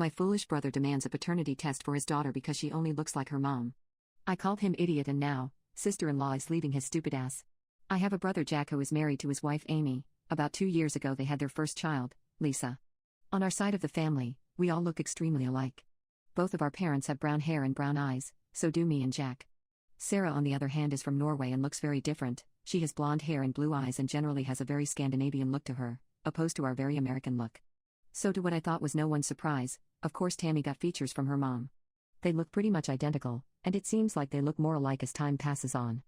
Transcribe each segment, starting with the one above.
My foolish brother demands a paternity test for his daughter because she only looks like her mom. I called him idiot and now, sister-in-law is leaving his stupid ass. I have a brother Jack who is married to his wife Amy. About 2 years ago they had their first child, Lisa. On our side of the family, we all look extremely alike. Both of our parents have brown hair and brown eyes, so do me and Jack. Sarah on the other hand is from Norway and looks very different. She has blonde hair and blue eyes and generally has a very Scandinavian look to her, opposed to our very American look. So to what I thought was no one's surprise, of course Tammy got features from her mom. They look pretty much identical, and it seems like they look more alike as time passes on.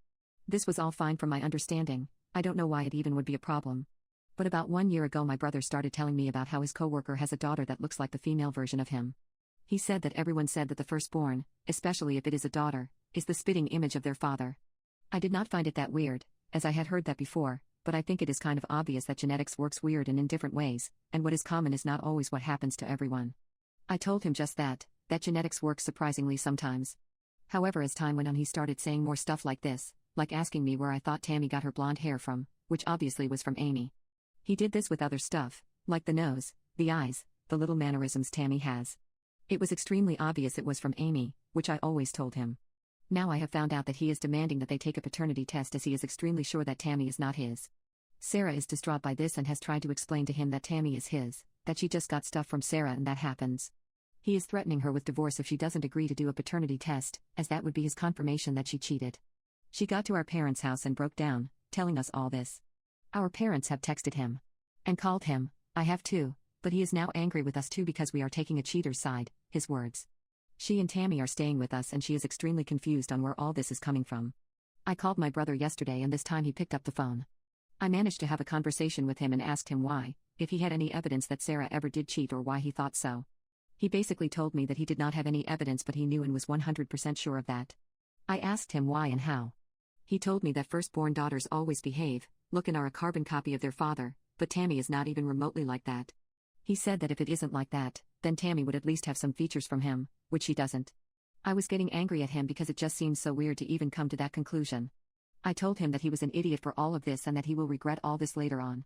This was all fine from my understanding. I don't know why it even would be a problem. But about 1 year ago my brother started telling me about how his coworker has a daughter that looks like the female version of him. He said that everyone said that the firstborn, especially if it is a daughter, is the spitting image of their father. I did not find it that weird, as I had heard that before, but I think it is kind of obvious that genetics works weird and in different ways, and what is common is not always what happens to everyone. I told him just that genetics works surprisingly sometimes. However, as time went on he started saying more stuff like this, like asking me where I thought Tammy got her blonde hair from, which obviously was from Amy. He did this with other stuff, like the nose, the eyes, the little mannerisms Tammy has. It was extremely obvious it was from Amy, which I always told him. Now I have found out that he is demanding that they take a paternity test as he is extremely sure that Tammy is not his. Sarah is distraught by this and has tried to explain to him that Tammy is his, that she just got stuff from Sarah and that happens. He is threatening her with divorce if she doesn't agree to do a paternity test, as that would be his confirmation that she cheated. She got to our parents' house and broke down, telling us all this. Our parents have texted him. And called him. I have too, but he is now angry with us too because we are taking a cheater's side, his words. She and Tammy are staying with us and she is extremely confused on where all this is coming from. I called my brother yesterday and this time he picked up the phone. I managed to have a conversation with him and asked him why, if he had any evidence that Sarah ever did cheat or why he thought so. He basically told me that he did not have any evidence but he knew and was 100% sure of that. I asked him why and how. He told me that firstborn daughters always behave, look and are a carbon copy of their father, but Tammy is not even remotely like that. He said that if it isn't like that, then Tammy would at least have some features from him, which she doesn't. I was getting angry at him because it just seems so weird to even come to that conclusion. I told him that he was an idiot for all of this and that he will regret all this later on.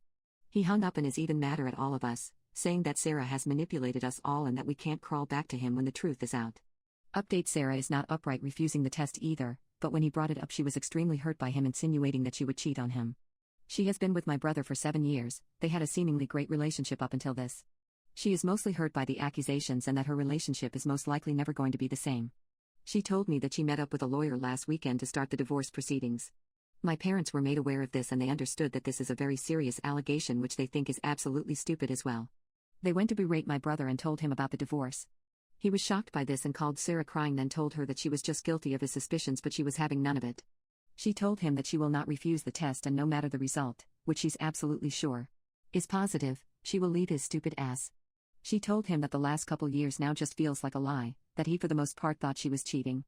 He hung up and is even madder at all of us, saying that Sarah has manipulated us all and that we can't crawl back to him when the truth is out. Update: Sarah is not upright refusing the test either, but when he brought it up she was extremely hurt by him insinuating that she would cheat on him. She has been with my brother for 7 years, they had a seemingly great relationship up until this. She is mostly hurt by the accusations and that her relationship is most likely never going to be the same. She told me that she met up with a lawyer last weekend to start the divorce proceedings. My parents were made aware of this and they understood that this is a very serious allegation which they think is absolutely stupid as well. They went to berate my brother and told him about the divorce. He was shocked by this and called Sarah crying, then told her that she was just guilty of his suspicions but she was having none of it. She told him that she will not refuse the test and no matter the result, which she's absolutely sure is positive, she will leave his stupid ass. She told him that the last couple years now just feels like a lie, that he for the most part thought she was cheating.